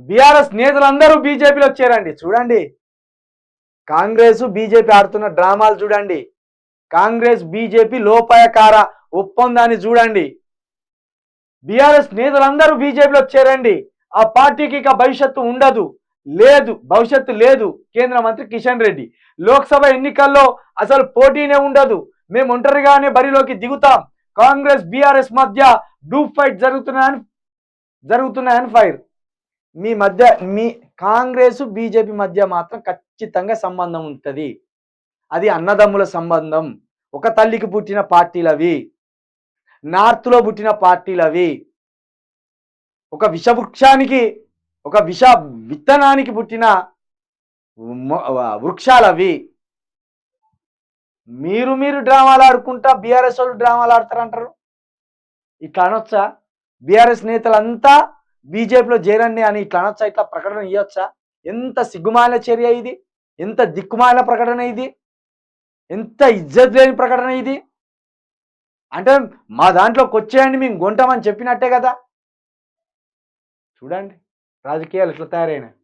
BRS నేతలందరూ బీజేపీలో చేరండి. చూడండి, కాంగ్రెస్ బీజేపీ ఆడుతున్న డ్రామాలు చూడండి. కాంగ్రెస్ బీజేపీ లోపాయకార ఒప్పందాన్ని చూడండి. బీఆర్ఎస్ నేతలందరూ బీజేపీలో చేరండి. ఆ పార్టీకి ఇక భవిష్యత్తు ఉండదు, భవిష్యత్తు లేదు. కేంద్ర మంత్రి కిషన్ రెడ్డి, లోక్సభ ఎన్నికల్లో అసలు పోటీనే ఉండదు, మేము ఒంటరిగానే బరిలోకి దిగుతాం, కాంగ్రెస్ బీఆర్ఎస్ మధ్య డూప్ ఫైట్ జరుగుతున్నాయని ఫైర్. మీ మధ్య కాంగ్రెస్ బీజేపీ మధ్య మాత్రం ఖచ్చితంగా సంబంధం ఉంటుంది. అది అన్నదమ్ముల సంబంధం. ఒక తల్లికి పుట్టిన పార్టీలవి, నార్త్లో పుట్టిన పార్టీలవి. ఒక విష విత్తనానికి పుట్టిన వృక్షాలవి. మీరు డ్రామాలు ఆడుకుంటా బీఆర్ఎస్ వాళ్ళు డ్రామాలు ఆడతారంటారు. ఇట్లా అనొచ్చా? బీఆర్ఎస్ నేతలంతా బీజేపీలో చేరండి అని ఇట్లా అనొచ్చా? ఇట్లా ప్రకటన ఇవ్వచ్చా? ఎంత సిగ్గుమాలిన చర్య ఇది, ఎంత దిక్కుమాలిన ప్రకటన ఇది, ఎంత ఇజ్జత్ లేని ప్రకటన ఇది. అంటే మా దాంట్లోకి వచ్చేయండి మేము కొంటామని చెప్పినట్టే కదా. చూడండి రాజకీయాలు ఎట్లా తయారైనాయి.